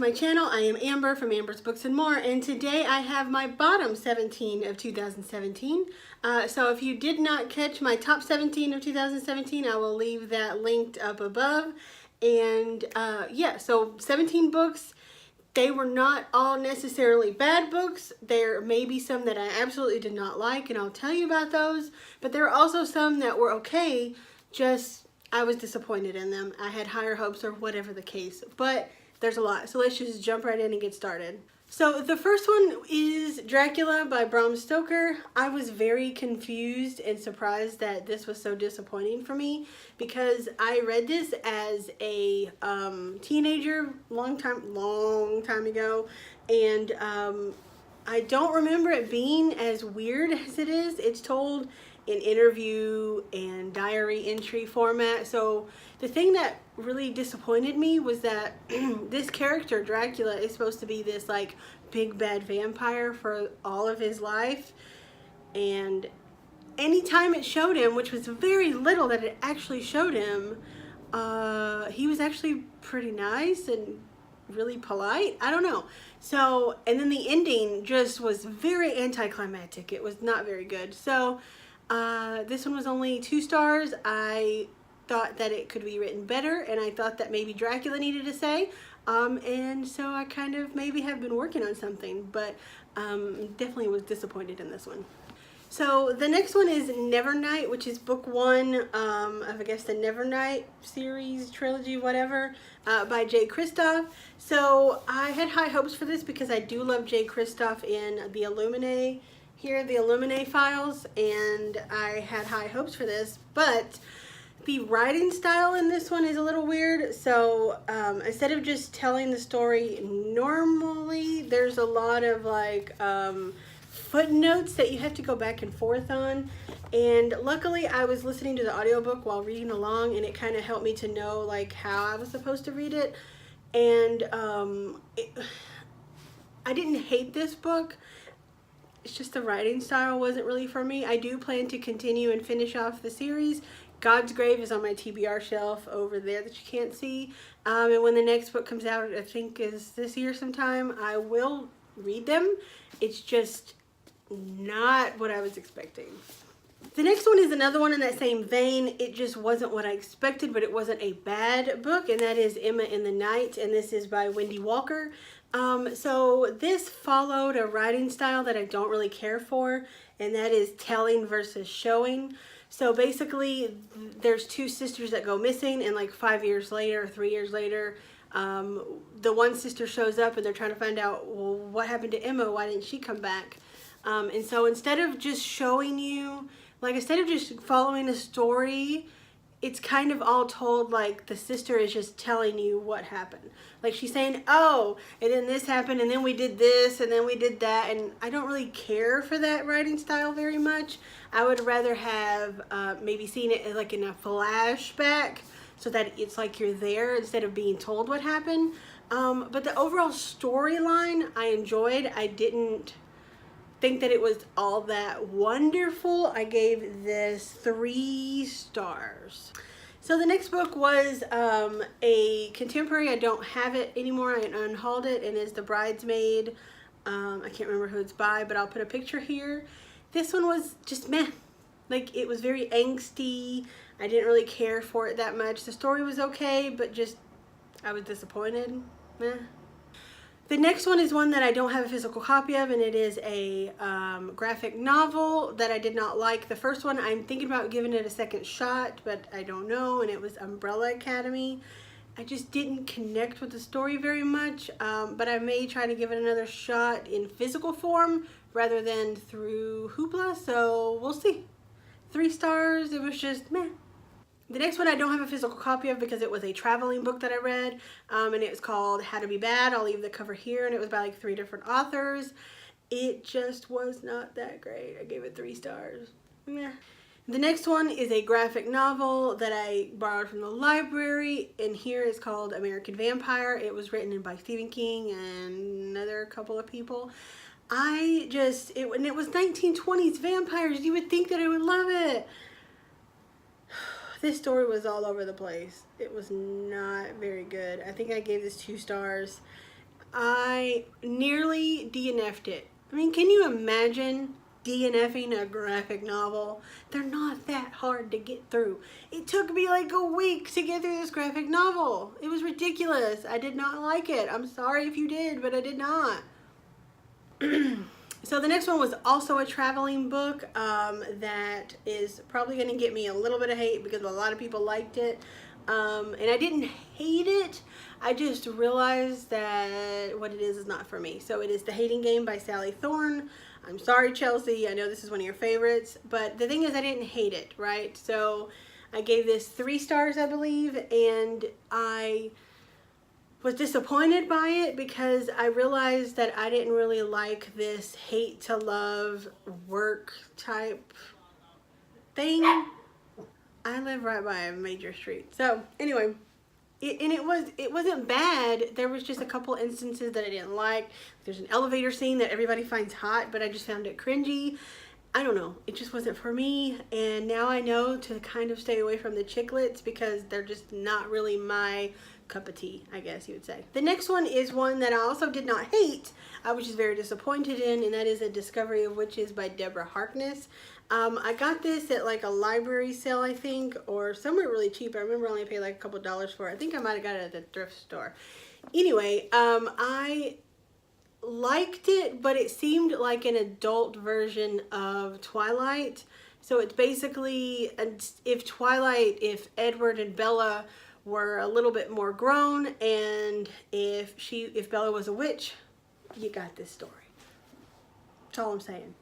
to my channel. I am Amber from Amber's Books and More, and today I have my bottom 17 of 2017. So if you did not catch my top 17 of 2017, I will leave that linked up above. And yeah, so 17 books. They were not all necessarily bad books. There may be some that I absolutely did not like, and I'll tell you about those. But there are also some that were okay, just I was disappointed in them. I had higher hopes or whatever the case. But there's a lot, so let's just jump right in and get started. So the first one is Dracula by Bram Stoker. I was very confused and surprised that this was so disappointing for me because I read this as a teenager long time ago, and I don't remember it being as weird as it is. It's told in interview and diary entry format. So the thing that really disappointed me was that this character, Dracula, is supposed to be this like big bad vampire for all of his life. And anytime it showed him, which was very little that it actually showed him, he was actually pretty nice and really polite. I don't know. So, and then the ending just was very anticlimactic. It was not very good. So this one was only 2 stars. I thought that it could be written better, and I thought that maybe Dracula needed a say, and so I kind of maybe have been working on something, but definitely was disappointed in this one. So the next one is Nevernight, which is book 1 of, I guess, the Nevernight series, trilogy, whatever, by Jay Kristoff. So I had high hopes for this because I do love Jay Kristoff in the Illuminae. Here, the Illuminae files, and I had high hopes for this, but the writing style in this one is a little weird. So instead of just telling the story normally, there's a lot of like footnotes that you have to go back and forth on. And luckily I was listening to the audiobook while reading along, and it kind of helped me to know like how I was supposed to read it. And I didn't hate this book. It's just the writing style wasn't really for me. I do plan to continue and finish off the series. God's Grave is on my TBR shelf over there that you can't see. And when the next book comes out, I think is this year sometime, I will read them. It's just not what I was expecting. The next one is another one in that same vein. It just wasn't what I expected, but it wasn't a bad book, and that is Emma in the Night, and this is by Wendy Walker. So this followed a writing style that I don't really care for, and that is telling versus showing. So basically there's 2 sisters that go missing, and like 5 years later, 3 years later, the one sister shows up and they're trying to find out, well, what happened to Emma? Why didn't she come back? And so instead of just showing you, like instead of just following a story, it's kind of all told like the sister is just telling you what happened. Like she's saying, oh, and then this happened, and then we did this, and then we did that, and I don't really care for that writing style very much. I would rather have maybe seen it like in a flashback so that it's like you're there instead of being told what happened. But the overall storyline I enjoyed. I didn't think that it was all that wonderful. I gave this 3 stars. So the next book was a contemporary. I don't have it anymore. I unhauled it, and it's The Bridesmaid. I can't remember who it's by, but I'll put a picture here. This one was just meh. Like, it was very angsty. I didn't really care for it that much. The story was okay, but just I was disappointed. Meh. The next one is one that I don't have a physical copy of, and it is a graphic novel that I did not like. The first one, I'm thinking about giving it a second shot, but I don't know, and it was Umbrella Academy. I just didn't connect with the story very much, but I may try to give it another shot in physical form rather than through Hoopla, so we'll see. 3 stars, it was just meh. The next one I don't have a physical copy of because it was a traveling book that I read, and it was called How to Be Bad. I'll leave the cover here, and it was by like 3 different authors. It just was not that great. I gave it 3 stars. Meh. The next one is a graphic novel that I borrowed from the library, and here it's called American Vampire. It was written by Stephen King and another couple of people. When it was 1920s vampires, you would think that I would love it. This story was all over the place. It was not very good. I think I gave this 2 stars. I nearly DNF'd it. I mean, can you imagine DNFing a graphic novel? They're not that hard to get through. It took me like a week to get through this graphic novel. It was ridiculous. I did not like it. I'm sorry if you did, but I did not. So the next one was also a traveling book that is probably going to get me a little bit of hate because a lot of people liked it. And I didn't hate it. I just realized that what it is not for me. So it is The Hating Game by Sally Thorne. I'm sorry, Chelsea. I know this is one of your favorites. But the thing is, I didn't hate it, right? So I gave this 3 stars, I believe. And I was disappointed by it because I realized that I didn't really like this hate to love work type thing. I live right by a major street. So anyway, it wasn't bad. There was just a couple instances that I didn't like. There's an elevator scene that everybody finds hot, but I just found it cringy. I don't know. It just wasn't for me. And now I know to kind of stay away from the chiclets because they're just not really my cup of tea, I guess you would say. The next one is one that I also did not hate. I was just very disappointed in, and that is A Discovery of Witches by Deborah Harkness. I got this at like a library sale, I think, or somewhere really cheap. I remember I only paid like a couple dollars for it. I think I might have got it at the thrift store. Anyway, I liked it, but it seemed like an adult version of Twilight. So it's basically if Edward and Bella were a little bit more grown, and if Bella was a witch, you got this story. That's all I'm saying.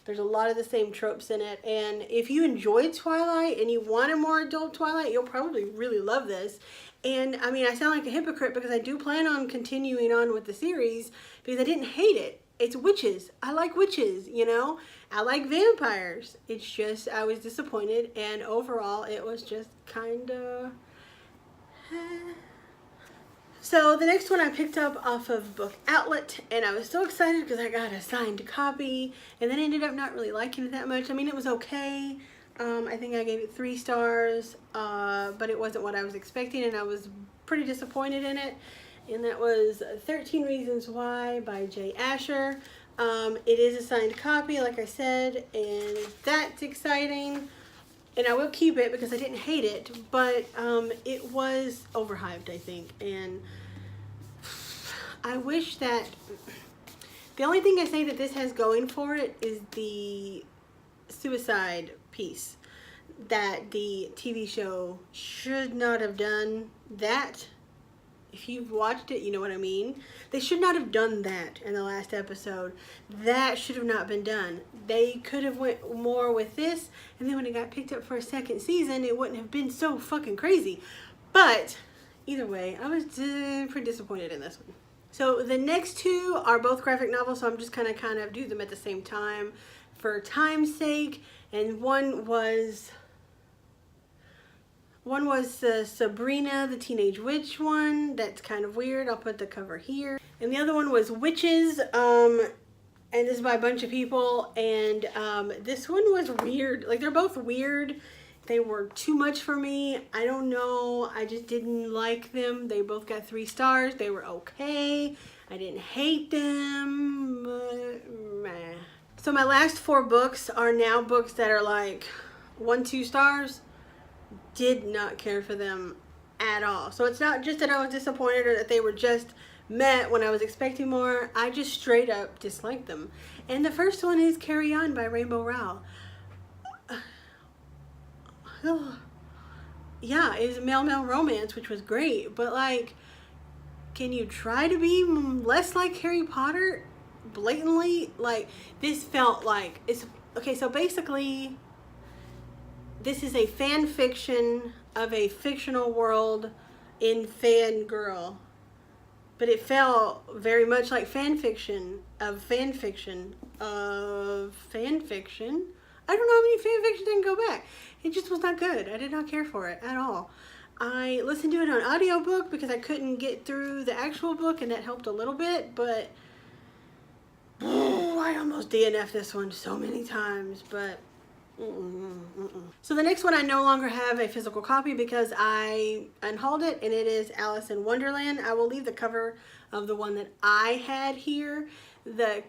There's a lot of the same tropes in it, and if you enjoyed Twilight and you want a more adult Twilight, you'll probably really love this. And I mean, I sound like a hypocrite because I do plan on continuing on with the series because I didn't hate it. It's witches. I like witches, you know? I like vampires. It's just, I was disappointed, and overall, it was just kind of... So the next one I picked up off of Book Outlet, and I was so excited because I got a signed copy, and then I ended up not really liking it that much. I mean, it was okay. I think I gave it 3 stars, but it wasn't what I was expecting, and I was pretty disappointed in it. And that was 13 Reasons Why by Jay Asher. It is a signed copy, like I said, and that's exciting. And I will keep it because I didn't hate it, but it was overhyped, I think. And I wish that... The only thing I say that this has going for it is the suicide piece. That the TV show should not have done that. If you've watched it, you know what I mean. They should not have done that in the last episode. That should have not been done. They could have went more with this, and then when it got picked up for a second season, it wouldn't have been so fucking crazy. But either way, I was pretty disappointed in this one. So the next 2 are both graphic novels, so I'm just kind of do them at the same time for time's sake. And one was Sabrina, the Teenage Witch one. That's kind of weird. I'll put the cover here. And the other one was Witches, and this is by a bunch of people. And this one was weird. Like, they're both weird. They were too much for me. I don't know. I just didn't like them. They both got 3 stars. They were okay. I didn't hate them, but meh. So my last 4 books are now books that are like 1-2 stars. Did not care for them at all. So it's not just that I was disappointed or that they were just meh when I was expecting more. I just straight up disliked them. And the first one is Carry On by Rainbow Rowell. Yeah, it was a male-male romance, which was great, but like, can you try to be less like Harry Potter? Blatantly? Like, this felt like it's okay. So basically, this is a fan fiction of a fictional world in fangirl, but it felt very much like fan fiction of fan fiction of fan fiction. I don't know how many fan fiction didn't go back. It just was not good. I did not care for it at all. I listened to it on audiobook because I couldn't get through the actual book, and that helped a little bit, but I almost DNF'd this one so many times, but So the next one I no longer have a physical copy because I unhauled it, and it is Alice in Wonderland. I will leave the cover of the one that I had here. The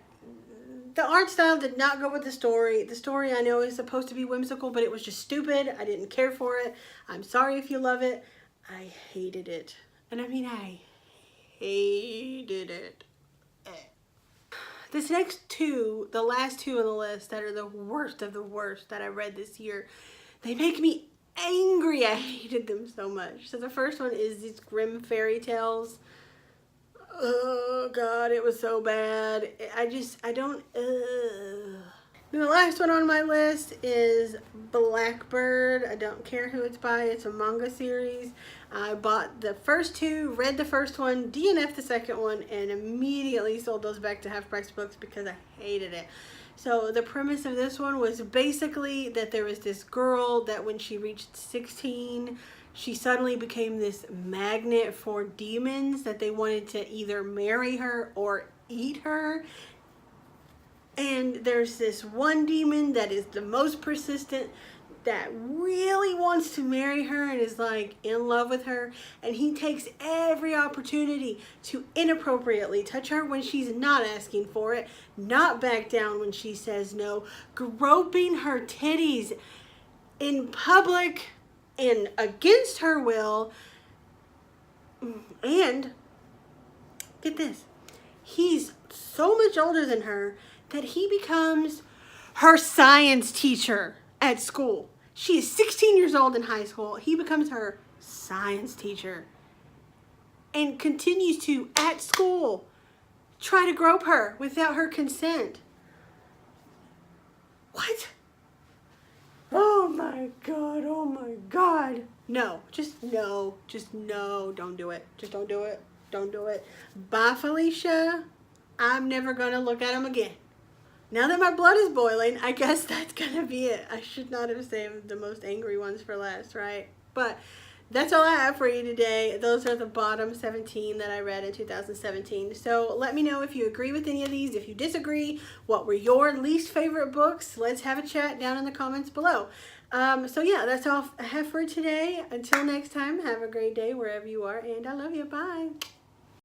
art style did not go with the story. The story I know is supposed to be whimsical, but it was just stupid. I didn't care for it. I'm sorry if you love it. I hated it. And I mean, I hated it. This next two, the last two on the list that are the worst of the worst that I read this year, they make me angry. I hated them so much. So the first one is these Grimm fairy tales. Oh God, it was so bad. I don't. And the last one on my list is Blackbird. I don't care who it's by. It's a manga series. I bought the first two, read the first one, DNF'd the second one, and immediately sold those back to Half Price Books because I hated it. So the premise of this one was basically that there was this girl that when she reached 16, she suddenly became this magnet for demons that they wanted to either marry her or eat her. And there's this one demon that is the most persistent that really wants to marry her and is like in love with her, and he takes every opportunity to inappropriately touch her when she's not asking for it, not back down when she says no, groping her titties in public and against her will. And get this, he's so much older than her that he becomes her science teacher at school. She is 16 years old in high school. He becomes her science teacher and continues to, at school, try to grope her without her consent. What? Oh my God, oh my God. No, just no, don't do it. Just don't do it, don't do it. Bye, Felicia. I'm never gonna look at him again. Now that my blood is boiling, I guess that's gonna be it. I should not have saved the most angry ones for last, right? But that's all I have for you today. Those are the bottom 17 that I read in 2017. So let me know if you agree with any of these. If you disagree, what were your least favorite books? Let's have a chat down in the comments below. So yeah, that's all I have for today. Until next time, have a great day wherever you are, and I love you. Bye.